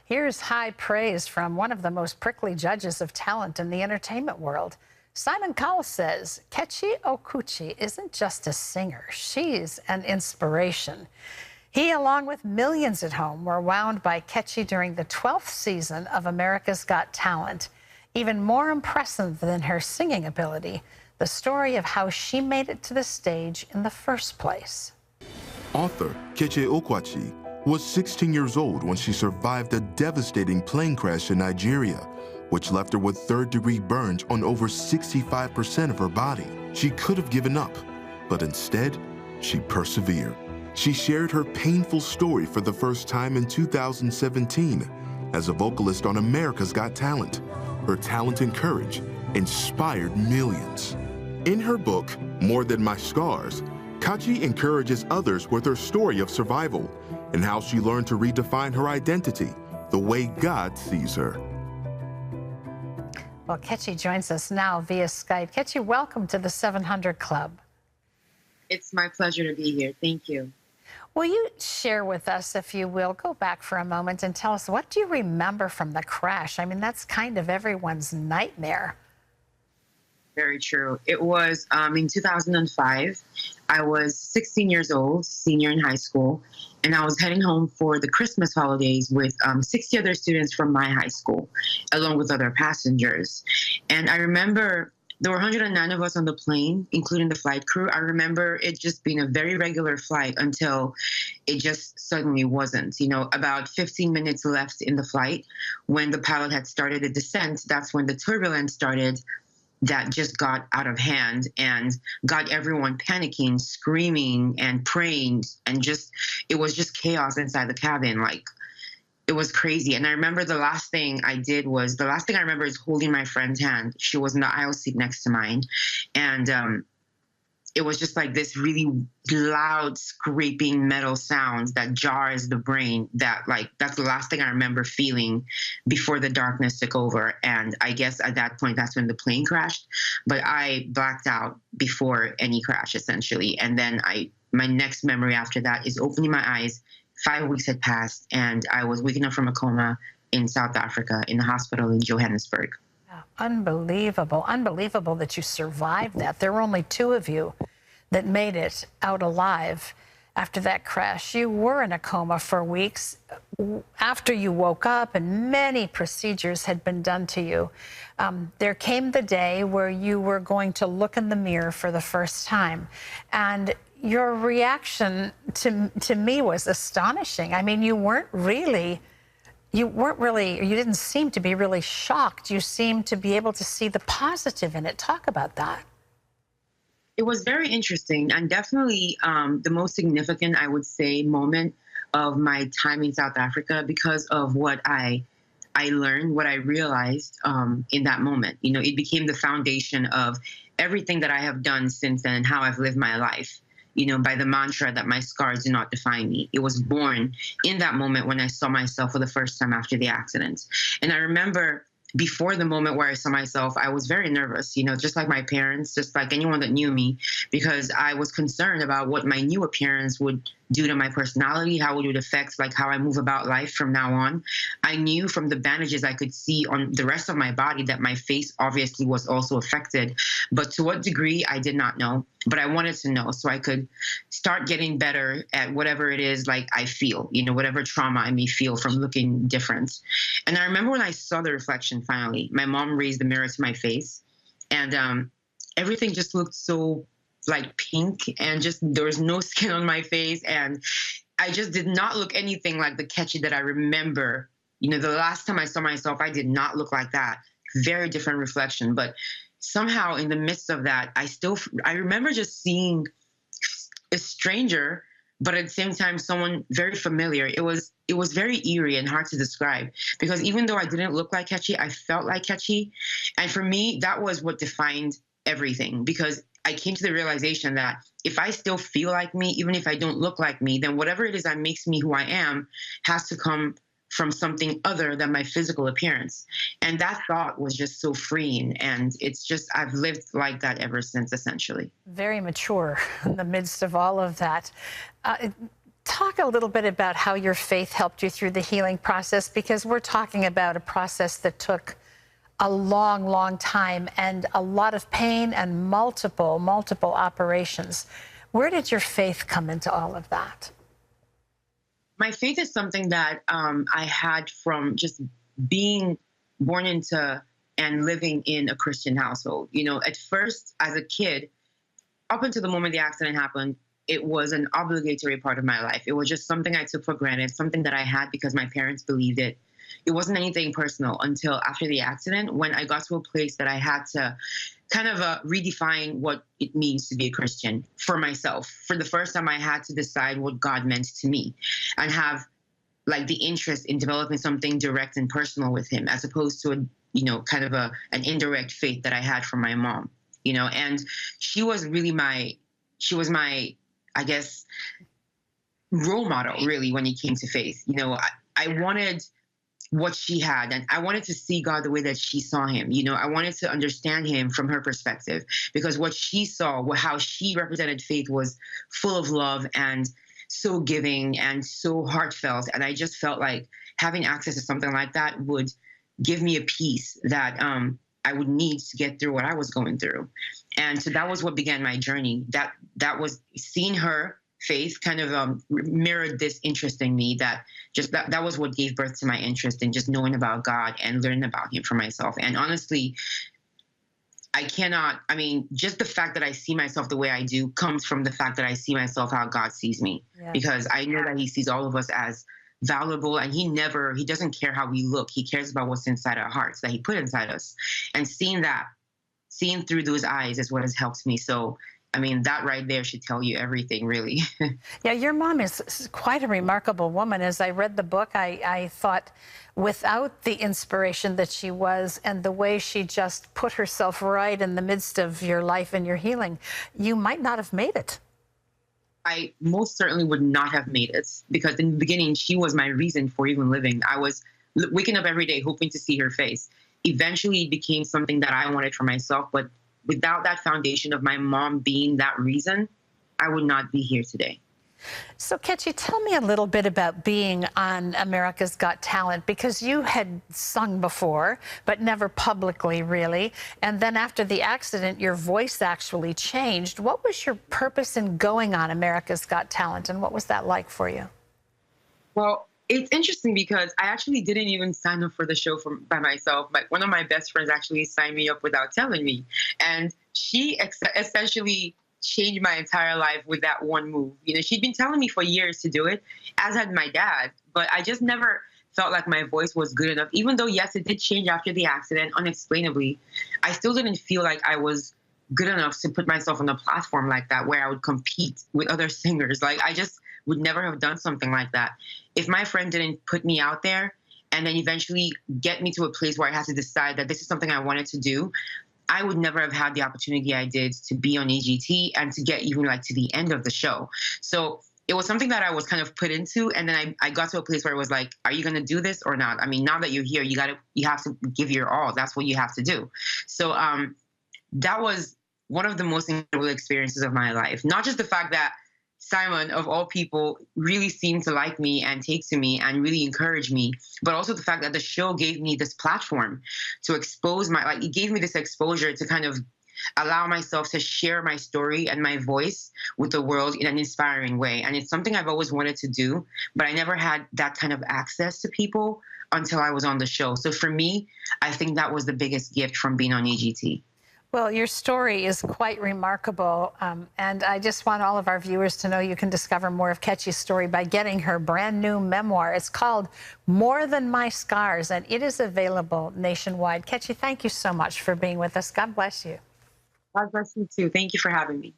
Here's high praise from one of the most prickly judges of talent in the entertainment world. Simon Cowell says Kechi Okwuchi isn't just a singer, she's an inspiration. He, along with millions at home, were wowed by Kechi during the 12th season of America's Got Talent. Even more impressive than her singing ability, the story of how she made it to the stage in the first place. Author Kechi Okwuchi was 16 years old when she survived a devastating plane crash in Nigeria, which left her with third-degree burns on over 65% of her body. She could have given up, but instead, she persevered. She shared her painful story for the first time in 2017 as a vocalist on America's Got Talent. Her talent and courage inspired millions. In her book, More Than My Scars, Kechi encourages others with her story of survival and how she learned to redefine her identity the way God sees her. Well, Kechi joins us now via Skype. Kechi, welcome to the 700 Club. It's my pleasure to be here. Thank you. Will you share with us, if you will, go back for a moment and tell us, what do you remember from the crash? I mean, that's kind of everyone's nightmare. Very true. It was in 2005. I was 16 years old, senior in high school, and I was heading home for the Christmas holidays with 60 other students from my high school, along with other passengers. And I remember there were 109 of us on the plane, including the flight crew. I remember it just being a very regular flight until it just suddenly wasn't. You know, about 15 minutes left in the flight, when the pilot had started the descent, that's when the turbulence started. That just got out of hand and got everyone panicking, screaming and praying, and it was just chaos inside the cabin. Like, it was crazy. And I remember the last thing I remember is holding my friend's hand. She was in the aisle seat next to mine. And it was just like this really loud, scraping metal sound that jars the brain. That's the last thing I remember feeling before the darkness took over. And I guess at that point, that's when the plane crashed. But I blacked out before any crash, essentially. And then my next memory after that is opening my eyes. 5 weeks had passed, and I was waking up from a coma in South Africa in the hospital in Johannesburg. Unbelievable. Unbelievable that you survived that. There were only two of you that made it out alive after that crash. You were in a coma for weeks after you woke up, and many procedures had been done to you. There came the day where you were going to look in the mirror for the first time, and your reaction to me was astonishing. I mean, you didn't seem to be really shocked. You seemed to be able to see the positive in it. Talk about that. It was very interesting, and definitely the most significant, I would say, moment of my time in South Africa, because of what I learned, what I realized in that moment. You know, it became the foundation of everything that I have done since then and how I've lived my life. You know, by the mantra that my scars do not define me. It was born in that moment when I saw myself for the first time after the accident. And I remember before the moment where I saw myself, I was very nervous, you know, just like my parents, just like anyone that knew me, because I was concerned about what my new appearance would do to my personality, how it would affect like how I move about life from now on. I knew from the bandages I could see on the rest of my body that my face obviously was also affected, but to what degree I did not know. But I wanted to know so I could start getting better at whatever it is like I feel, you know, whatever trauma I may feel from looking different. And I remember when I saw the reflection finally, my mom raised the mirror to my face, and everything just looked so like pink, and just there was no skin on my face, and I just did not look anything like the Kechi that I remember. You know, the last time I saw myself, I did not look like that. Very different reflection, but somehow in the midst of that, I remember just seeing a stranger, but at the same time someone very familiar. It was very eerie and hard to describe, because even though I didn't look like Kechi, I felt like Kechi, and for me that was what defined everything, because I came to the realization that if I still feel like me, even if I don't look like me, then whatever it is that makes me who I am has to come from something other than my physical appearance. And that thought was just so freeing. And it's just, I've lived like that ever since, essentially. Very mature in the midst of all of that. Talk a little bit about how your faith helped you through the healing process, because we're talking about a process that took a long, long time and a lot of pain and multiple operations. Where did your faith come into all of that? My faith is something that I had from just being born into and living in a Christian household. You know, at first, as a kid, up until the moment the accident happened, it was an obligatory part of my life. It was just something I took for granted, something that I had because my parents believed it. It wasn't anything personal until after the accident, when I got to a place that I had to kind of redefine what it means to be a Christian for myself. For the first time, I had to decide what God meant to me and have like the interest in developing something direct and personal with him, as opposed to kind of an indirect faith that I had from my mom, and she was my, I guess, role model really when it came to faith. I wanted what she had, and I wanted to see God the way that she saw him. I wanted to understand him from her perspective, because what she saw, how she represented faith, was full of love and so giving and so heartfelt. And I just felt like having access to something like that would give me a peace that I would need to get through what I was going through. And so that was what began my journey. That was seeing her faith kind of mirrored this interest in me, that was what gave birth to my interest in just knowing about God and learning about him for myself. And honestly, just the fact that I see myself the way I do comes from the fact that I see myself how God sees me. Yeah. Because I know that he sees all of us as valuable, and he doesn't care how we look. He cares about what's inside our hearts, that he put inside us. And seeing through those eyes is what has helped me. So that right there should tell you everything, really. Yeah, your mom is quite a remarkable woman. As I read the book, I thought, without the inspiration that she was and the way she just put herself right in the midst of your life and your healing, you might not have made it. I most certainly would not have made it, because in the beginning, she was my reason for even living. I was waking up every day hoping to see her face. Eventually, it became something that I wanted for myself, but without that foundation of my mom being that reason, I would not be here today. So, Kechi, tell me a little bit about being on America's Got Talent, because you had sung before, but never publicly, really. And then after the accident, your voice actually changed. What was your purpose in going on America's Got Talent, and what was that like for you? Well, it's interesting because I actually didn't even sign up for the show by myself. Like, one of my best friends actually signed me up without telling me. And she essentially changed my entire life with that one move. She'd been telling me for years to do it, as had my dad, but I just never felt like my voice was good enough. Even though, yes, it did change after the accident, unexplainably, I still didn't feel like I was good enough to put myself on a platform like that where I would compete with other singers. Like, I just would never have done something like that if my friend didn't put me out there and then eventually get me to a place where I had to decide that this is something I wanted to do. I would never have had the opportunity I did to be on EGT and to get even to the end of the show. So it was something that I was kind of put into, and then I got to a place where it was like, are you going to do this or not? Now that you're here, you have to give your all. That's what you have to do. So that was one of the most incredible experiences of my life. Not just the fact that Simon, of all people, really seemed to like me and take to me and really encourage me, but also the fact that the show gave me this platform to expose it gave me this exposure to kind of allow myself to share my story and my voice with the world in an inspiring way. And it's something I've always wanted to do, but I never had that kind of access to people until I was on the show. So for me, I think that was the biggest gift from being on EGT. Well, your story is quite remarkable, and I just want all of our viewers to know you can discover more of Kechi's story by getting her brand new memoir. It's called More Than My Scars, and it is available nationwide. Kechi, thank you so much for being with us. God bless you. God bless you, too. Thank you for having me.